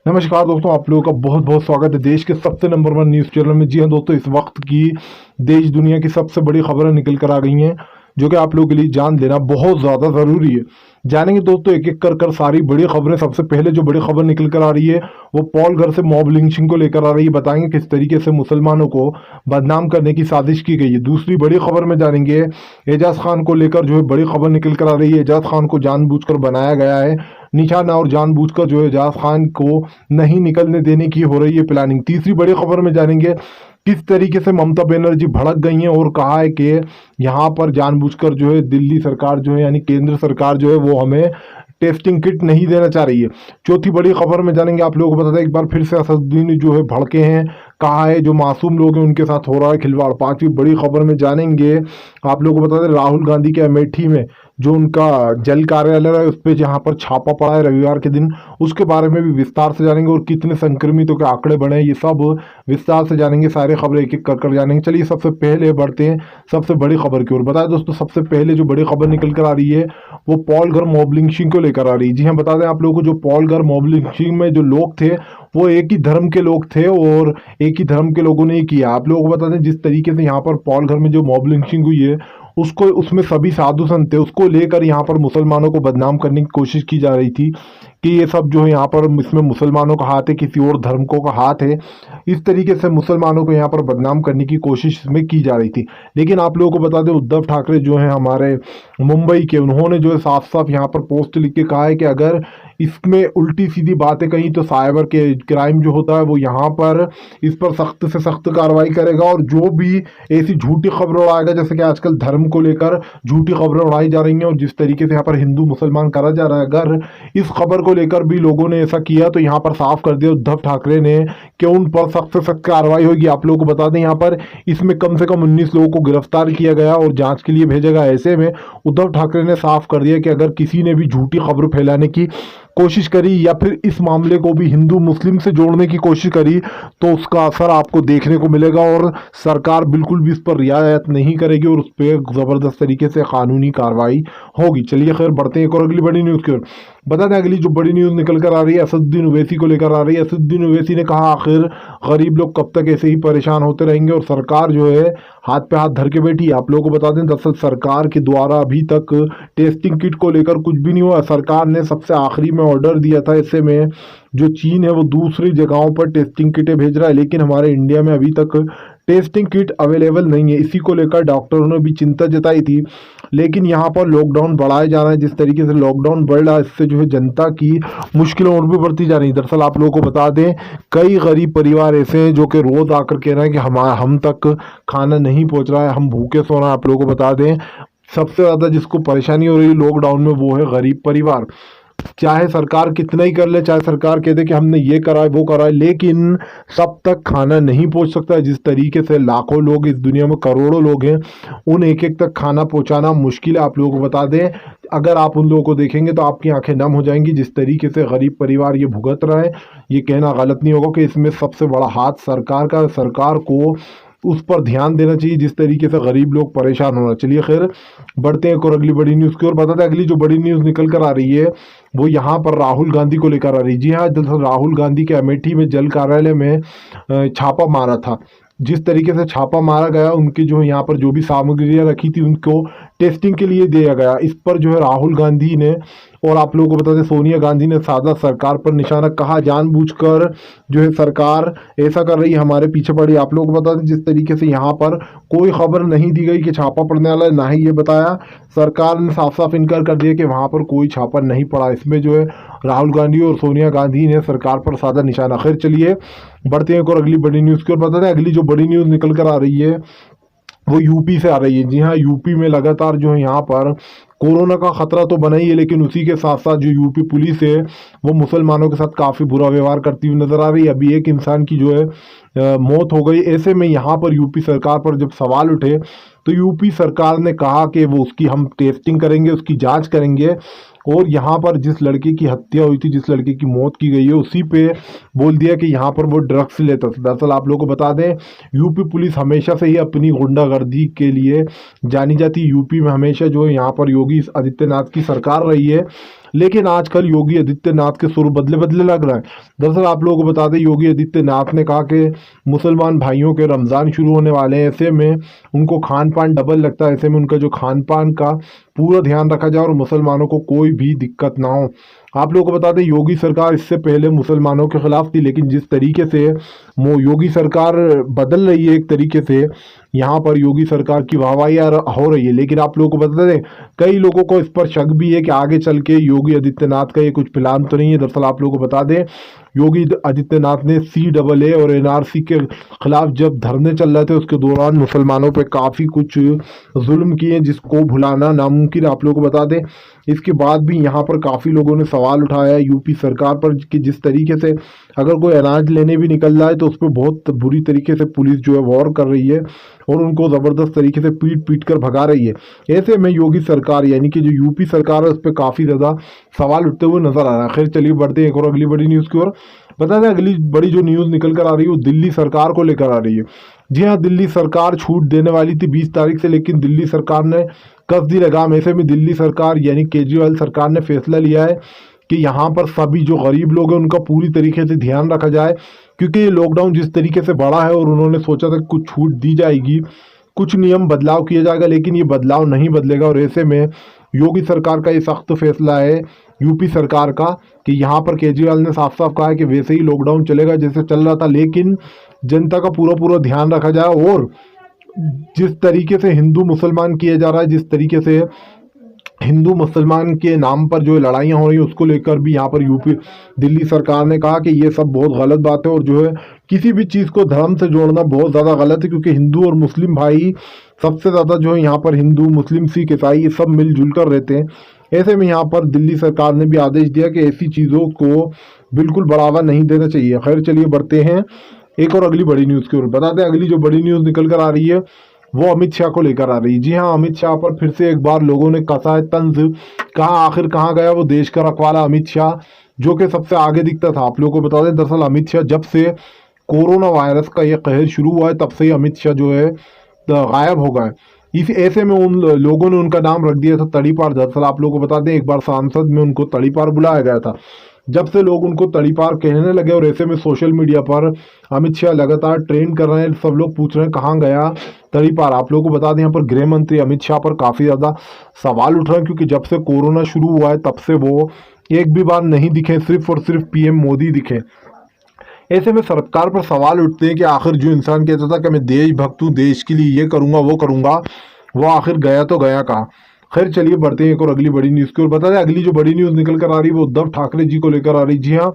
नमस्कार दोस्तों, आप लोगों का बहुत बहुत स्वागत है देश के सबसे नंबर 1 न्यूज़ चैनल में। जी हाँ दोस्तों, इस वक्त की देश दुनिया की सबसे बड़ी खबरें निकल कर आ गई हैं जो कि आप लोगों के लिए जान लेना बहुत ज़्यादा ज़रूरी है। जानेंगे दोस्तों एक एक कर सारी बड़ी खबरें। सबसे पहले जो बड़ी खबर निकल कर आ रही है वो पॉल घर से मॉब लिंचिंग को लेकर आ रही है। बताएंगे किस तरीके से मुसलमानों को बदनाम करने की साजिश की गई है। दूसरी बड़ी खबर में जानेंगे एजाज खान को लेकर जो है बड़ी खबर निकल कर आ रही है। एजाज खान को जानबूझकर बनाया गया है निशाना और जानबूझकर जो है एजाज खान को नहीं निकलने देने की हो रही है प्लानिंग। तीसरी बड़ी खबर में जानेंगे किस तरीके से ममता बनर्जी भड़क गई हैं और कहा है कि यहाँ पर जानबूझकर जो है दिल्ली सरकार जो है यानी केंद्र सरकार जो है वो हमें टेस्टिंग किट नहीं देना चाह रही है। चौथी बड़ी खबर में जानेंगे, आप लोगों को बता दें एक बार फिर से असदुद्दीन जो है भड़के हैं। कहा है जो मासूम लोग हैं उनके साथ हो रहा है खिलवाड़। पांचवी बड़ी खबर में जानेंगे, आप लोगों को बता दें राहुल गांधी के अमेठी में जो उनका जल कार्यालय है उस पर जहाँ पर छापा पड़ा है रविवार के दिन, उसके बारे में भी विस्तार से जानेंगे। और कितने संक्रमितों के आंकड़े बढ़े हैं ये सब विस्तार से जानेंगे। सारे खबरें एक एक कर जानेंगे। चलिए सबसे पहले बढ़ते हैं सबसे बड़ी खबर की ओर। बताएं दोस्तों, सबसे पहले जो बड़ी खबर निकल कर आ रही है वो पॉल घर मॉब लिंचिंग को लेकर आ रही है। जी हाँ, बता दें आप लोगों को जो पॉल घर मॉब लिंचिंग में जो लोग थे वो एक ही धर्म के लोग थे और एक ही धर्म के लोगों ने ही किया। आप लोगों को बता दें जिस तरीके से यहाँ पर पॉल घर में जो मॉब लिंचिंग हुई है उसको उसमें सभी साधु संत थे, उसको लेकर यहाँ पर मुसलमानों को बदनाम करने की कोशिश की जा रही थी कि ये सब जो है यहाँ पर इसमें मुसलमानों का हाथ है, किसी और धर्म को का हाथ है। इस तरीके से मुसलमानों को यहाँ पर बदनाम करने की कोशिश इसमें की जा रही थी। लेकिन आप लोगों को बता दें उद्धव ठाकरे जो है हमारे मुंबई के, उन्होंने जो है साफ साफ यहाँ पर पोस्ट लिख के कहा है कि अगर इसमें उल्टी सीधी बातें कहीं तो साइबर के क्राइम जो होता है वो यहाँ पर इस पर सख्त से सख्त कार्रवाई करेगा। और जो भी ऐसी झूठी खबरें उड़ाएगा, जैसे कि आजकल धर्म को लेकर झूठी खबरें उड़ाई जा रही हैं और जिस तरीके से यहाँ पर हिंदू मुसलमान करा जा रहा है, अगर इस खबर को लेकर भी लोगों ने ऐसा किया तो यहाँ पर साफ कर दिया उद्धव ठाकरे ने कि उन पर सख्त से सख्त कार्रवाई होगी। आप लोगों को बता दें यहाँ पर इसमें कम से कम 19 लोगों को गिरफ्तार किया गया और जांच के लिए भेजा गया। ऐसे में उद्धव ठाकरे ने साफ कर दिया कि अगर किसी ने भी झूठी खबर फैलाने की कोशिश करी या फिर इस मामले को भी हिंदू मुस्लिम से जोड़ने की कोशिश करी तो उसका असर आपको देखने को मिलेगा और सरकार बिल्कुल भी इस पर रियायत नहीं करेगी और उस पर ज़बरदस्त तरीके से कानूनी कार्रवाई होगी। चलिए खैर बढ़ते हैं एक और अगली बड़ी न्यूज़ की ओर। बता दें अगली जो बड़ी न्यूज़ निकल कर आ रही है असदुद्दीन ओवैसी को लेकर आ रही है। असदुद्दीन ओवैसी ने कहा आखिर गरीब लोग कब तक ऐसे ही परेशान होते रहेंगे और सरकार जो है हाथ पे हाथ धर के बैठी है। आप लोगों को बता दें दरअसल सरकार के द्वारा अभी तक टेस्टिंग किट को लेकर कुछ भी नहीं हुआ। सरकार ने सबसे आखिरी में ऑर्डर दिया था, ऐसे में जो चीन है वो दूसरी जगहों पर टेस्टिंग किटें भेज रहा है, लेकिन हमारे इंडिया में अभी तक टेस्टिंग किट अवेलेबल नहीं है। इसी को लेकर डॉक्टरों ने भी चिंता जताई थी। लेकिन यहाँ पर लॉकडाउन बढ़ाया जा रहा है, जिस तरीके से लॉकडाउन बढ़ रहा है इससे जो है जनता की मुश्किलें और भी बढ़ती जा रही है। दरअसल आप लोगों को बता दें कई गरीब परिवार ऐसे हैं जो कि रोज़ आकर कह रहे हैं कि हम तक खाना नहीं पहुँच रहा है, हम भूखे सो रहे हैं। आप लोगों को बता दें सबसे ज़्यादा जिसको परेशानी हो रही है लॉकडाउन में वो है गरीब परिवार। चाहे सरकार कितना ही कर ले, चाहे सरकार कह दे कि हमने ये करा है वो करा है, लेकिन सब तक खाना नहीं पहुंच सकता है। जिस तरीके से लाखों लोग इस दुनिया में करोड़ों लोग हैं, उन एक एक तक खाना पहुंचाना मुश्किल है। आप लोगों को बता दें अगर आप उन लोगों को देखेंगे तो आपकी आंखें नम हो जाएंगी। जिस तरीके से गरीब परिवार ये भुगत रहा है, ये कहना गलत नहीं होगा कि इसमें सबसे बड़ा हाथ सरकार का। सरकार को उस पर ध्यान देना चाहिए जिस तरीके से गरीब लोग परेशान होना। चलिए खैर बढ़ते हैं और अगली बड़ी न्यूज़ की ओर। बताते हैं अगली जो बड़ी न्यूज़ निकल कर आ रही है वो यहाँ पर राहुल गांधी को लेकर आ रही है। जी हाँ, दरअसल राहुल गांधी के अमेठी में जल कार्यालय में छापा मारा था। जिस तरीके से छापा मारा गया, उनकी जो यहाँ पर जो भी सामग्रियाँ रखी थी उनको टेस्टिंग के लिए दिया गया। इस पर जो है राहुल गांधी ने और आप लोगों को बता दें सोनिया गांधी ने साधा सरकार पर निशाना। कहा जानबूझकर जो है सरकार ऐसा कर रही है, हमारे पीछे पड़ी। आप लोगों को बता दें जिस तरीके से यहाँ पर कोई खबर नहीं दी गई कि छापा पड़ने वाला है, ना ही ये बताया सरकार ने साफ साफ इनकार कर दिया कि वहाँ पर कोई छापा नहीं पड़ा। इसमें जो है राहुल गांधी और सोनिया गांधी ने सरकार पर साधा निशाना। खैर चलिए बढ़ते हैं और अगली बड़ी न्यूज़ की ओर। बता दें अगली जो बड़ी न्यूज़ निकल कर आ रही है वो यूपी से आ रही है। जी हाँ, यूपी में लगातार जो है यहाँ पर कोरोना का खतरा तो बना ही है, लेकिन उसी के साथ साथ जो यूपी पुलिस है वो मुसलमानों के साथ काफ़ी बुरा व्यवहार करती हुई नजर आ रही है। अभी एक इंसान की जो है मौत हो गई। ऐसे में यहाँ पर यूपी सरकार पर जब सवाल उठे तो यूपी सरकार ने कहा कि वो उसकी हम टेस्टिंग करेंगे, उसकी जांच करेंगे और यहाँ पर जिस लड़के की हत्या हुई थी, जिस लड़के की मौत की गई है, उसी पे बोल दिया कि यहाँ पर वो ड्रग्स लेता था। दरअसल आप लोगों को बता दें, यूपी पुलिस हमेशा से ही अपनी गुंडागर्दी के लिए जानी जाती है। यूपी में हमेशा जो है यहाँ पर योगी आदित्यनाथ की सरकार रही है, लेकिन आजकल योगी आदित्यनाथ के सुर बदले बदले लग रहा है। दरअसल आप लोगों को बता दें, योगी आदित्यनाथ ने कहा कि मुसलमान भाइयों के रमज़ान शुरू होने वाले हैं, ऐसे में उनको खान पान डबल लगता है, ऐसे में उनका जो खान पान का पूरा ध्यान रखा जाए और मुसलमानों को कोई भी दिक्कत ना हो। आप लोगों को बता दें, योगी सरकार इससे पहले मुसलमानों के खिलाफ थी, लेकिन जिस तरीके से योगी सरकार बदल रही है, एक तरीके से यहाँ पर योगी सरकार की वाहवाही हो रही है। लेकिन आप लोगों को बता दें, कई लोगों को इस पर शक भी है कि आगे चल के योगी आदित्यनाथ का ये कुछ प्लान तो नहीं है। दरअसल आप लोगों को बता दें, योगी आदित्यनाथ ने CAA और NRC के खिलाफ जब धरने चल रहे थे, उसके दौरान मुसलमानों पे काफ़ी कुछ जुल्म किए, जिसको भुलाना नामुमकिन। आप लोगों को बता दें, इसके बाद भी यहाँ पर काफ़ी लोगों ने सवाल उठाया यूपी सरकार पर कि जिस तरीके से अगर कोई अनाज लेने भी निकल रहा है तो उस पर बहुत बुरी तरीके से पुलिस जो है वॉर कर रही है और उनको ज़बरदस्त तरीके से पीट पीट कर भगा रही है। ऐसे में योगी सरकार यानी कि जो यूपी सरकार है, उस पर काफ़ी ज़्यादा सवाल उठते हुए नजर आ रहा है। खैर चलिए बढ़ते हैं एक और अगली बड़ी न्यूज़ की ओर। बता दें, अगली बड़ी जो न्यूज़ निकल कर आ रही है वो दिल्ली सरकार को लेकर आ रही है। जी हाँ, दिल्ली सरकार छूट देने वाली थी 20 तारीख से, लेकिन दिल्ली सरकार ने कस दी लगाम। ऐसे में दिल्ली सरकार यानी केजरीवाल सरकार ने फैसला लिया है कि यहाँ पर सभी जो गरीब लोग हैं उनका पूरी तरीके से ध्यान रखा जाए, क्योंकि ये लॉकडाउन जिस तरीके से बढ़ा है और उन्होंने सोचा था कि कुछ छूट दी जाएगी, कुछ नियम बदलाव किया जाएगा, लेकिन ये बदलाव नहीं बदलेगा। और ऐसे में योगी सरकार का ये सख्त फैसला है यूपी सरकार का कि यहाँ पर केजरीवाल ने साफ साफ कहा है कि वैसे ही लॉकडाउन चलेगा जैसे चल रहा था, लेकिन जनता का पूरा पूरा ध्यान रखा जाए। और जिस तरीके से हिंदू मुसलमान किया जा रहा है, जिस तरीके से हिंदू मुसलमान के नाम पर जो लड़ाइयाँ हो रही हैं, उसको लेकर भी यहाँ पर यूपी दिल्ली सरकार ने कहा कि ये सब बहुत गलत बात है और जो है किसी भी चीज़ को धर्म से जोड़ना बहुत ज़्यादा गलत है, क्योंकि हिंदू और मुस्लिम भाई सबसे ज़्यादा जो है यहाँ पर हिंदू मुस्लिम सिख ईसाई ये सब मिलजुल कर रहते हैं। ऐसे में यहाँ पर दिल्ली सरकार ने भी आदेश दिया कि ऐसी चीज़ों को बिल्कुल बढ़ावा नहीं देना चाहिए। खैर चलिए बढ़ते हैं एक और अगली बड़ी न्यूज़ की ओर। बता दें, अगली जो बड़ी न्यूज़ निकल कर आ रही है वो अमित शाह को लेकर आ रही है। जी हाँ, अमित शाह पर फिर से एक बार लोगों ने कसा है तंज। आखिर कहाँ गया वो देश का रखवाला अमित शाह, जो कि सबसे आगे दिखता था। आप लोगों को बता दें, दरअसल अमित शाह जब से कोरोना वायरस का ये कहर शुरू हुआ है, तब से ही अमित शाह जो है गायब हो गए। इस ऐसे में उन लोगों ने उनका नाम रख दिया था तड़ीपार। दरअसल आप लोगों को बता दें, एक बार सांसद में उनको तड़ीपार बुलाया गया था। जब से लोग उनको तड़ीपार कहने लगे और ऐसे में सोशल मीडिया पर अमित शाह लगातार ट्रेंड कर रहे हैं, सब लोग पूछ रहे हैं कहाँ गया तड़ीपार। आप लोगों को बता दें, यहाँ पर गृह मंत्री अमित शाह पर काफ़ी ज़्यादा सवाल उठ रहे हैं, क्योंकि जब से कोरोना शुरू हुआ है तब से वो एक भी बार नहीं दिखे, सिर्फ और सिर्फ PM मोदी दिखे। ऐसे में सरकार पर सवाल उठते हैं कि आखिर जो इंसान कहता था कि मैं देशभक्त हूँ, देश के लिए ये करूँगा वो करूँगा, वो आखिर गया तो गया कहाँ। खैर चलिए बढ़ते हैं एक और अगली बड़ी न्यूज़ की ओर। बता दें, अगली जो बड़ी न्यूज़ निकल कर आ रही है वो उद्धव ठाकरे जी को लेकर आ रही। जी हाँ,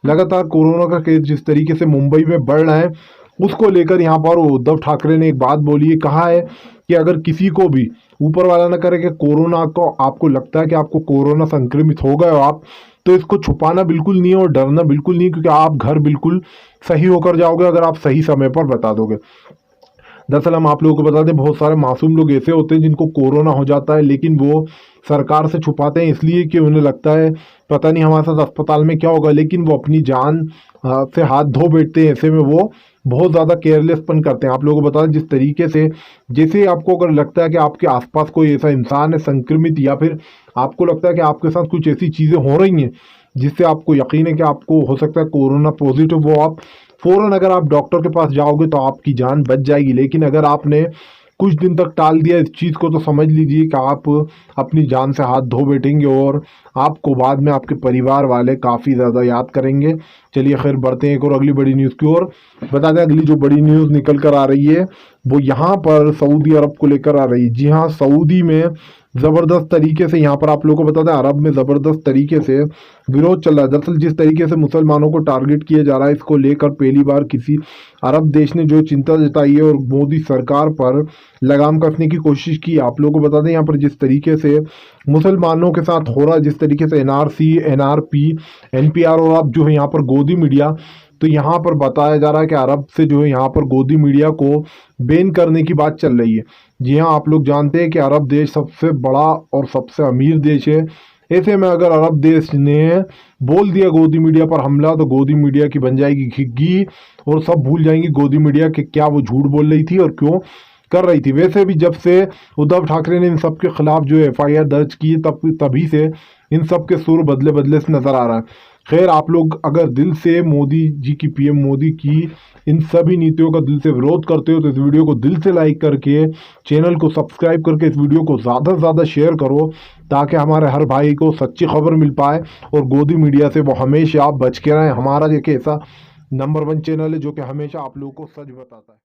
लगातार कोरोना का केस जिस तरीके से मुंबई में बढ़ रहा है, उसको लेकर यहाँ पर उद्धव ठाकरे ने एक बात बोली है। कहा है कि अगर किसी को भी ऊपर वाला ना करे कि कोरोना को आपको लगता है कि आपको कोरोना संक्रमित हो गए हो आप, तो इसको छुपाना बिल्कुल नहीं है और डरना बिल्कुल नहीं है, क्योंकि आप घर बिल्कुल सही होकर जाओगे अगर आप सही समय पर बता दोगे। दरअसल हम आप लोगों को बता दें, बहुत सारे मासूम लोग ऐसे होते हैं जिनको कोरोना हो जाता है, लेकिन वो सरकार से छुपाते हैं इसलिए कि उन्हें लगता है पता नहीं हमारे साथ अस्पताल में क्या होगा, लेकिन वो अपनी जान से हाथ धो बैठते हैं। ऐसे में वो बहुत ज़्यादा केयरलेसपन करते हैं। आप लोगों को बता दें, जिस तरीके से जैसे आपको अगर लगता है कि आपके आसपास कोई ऐसा इंसान है संक्रमित, या फिर आपको लगता है कि आपके साथ कुछ ऐसी चीज़ें हो रही हैं जिससे आपको यकीन है कि आपको हो सकता है कोरोना पॉजिटिव, वो आप फ़ौरन अगर आप डॉक्टर के पास जाओगे तो आपकी जान बच जाएगी। लेकिन अगर आपने कुछ दिन तक टाल दिया इस चीज़ को, तो समझ लीजिए कि आप अपनी जान से हाथ धो बैठेंगे और आपको बाद में आपके परिवार वाले काफ़ी ज़्यादा याद करेंगे। चलिए खैर बढ़ते हैं एक और अगली बड़ी न्यूज़ की ओर। बता दें, अगली जो बड़ी न्यूज़ निकल कर आ रही है वो यहाँ पर सऊदी अरब को लेकर आ रही है। जी हाँ, सऊदी में ज़बरदस्त तरीके से यहाँ पर आप लोगों को बता दें, अरब में ज़बरदस्त तरीके से विरोध चल रहा है। दरअसल जिस तरीके से मुसलमानों को टारगेट किया जा रहा है, इसको लेकर पहली बार किसी अरब देश ने जो चिंता जताई है और मोदी सरकार पर लगाम कसने की कोशिश की। आप लोगों को बता दें, यहाँ पर जिस तरीके से मुसलमानों के साथ हो रहा है, जिस तरीके से NRC, NRP, NPR और अब जो है यहाँ पर गोदी मीडिया, तो यहाँ पर बताया जा रहा है कि अरब से जो है यहाँ पर गोदी मीडिया को बैन करने की बात चल रही है। जी हाँ, आप लोग जानते हैं कि अरब देश सबसे बड़ा और सबसे अमीर देश है। ऐसे में अगर अरब देश ने बोल दिया गोदी मीडिया पर हमला, तो गोदी मीडिया की बन जाएगी घिग्गी और सब भूल जाएंगी गोदी मीडिया के क्या वो झूठ बोल रही थी और क्यों कर रही थी। वैसे भी जब से उद्धव ठाकरे ने इन सब के खिलाफ जो एफआईआर दर्ज की तभी से इन सब के सुर बदले बदले से नजर आ रहा है। खैर, आप लोग अगर दिल से मोदी जी की, पीएम मोदी की इन सभी नीतियों का दिल से विरोध करते हो तो इस वीडियो को दिल से लाइक करके, चैनल को सब्सक्राइब करके इस वीडियो को ज़्यादा से ज़्यादा शेयर करो, ताकि हमारे हर भाई को सच्ची खबर मिल पाए और गोदी मीडिया से वो हमेशा बच के रहें। हमारा एक ऐसा नंबर 1 चैनल है जो कि हमेशा आप लोगों को सच बताता है।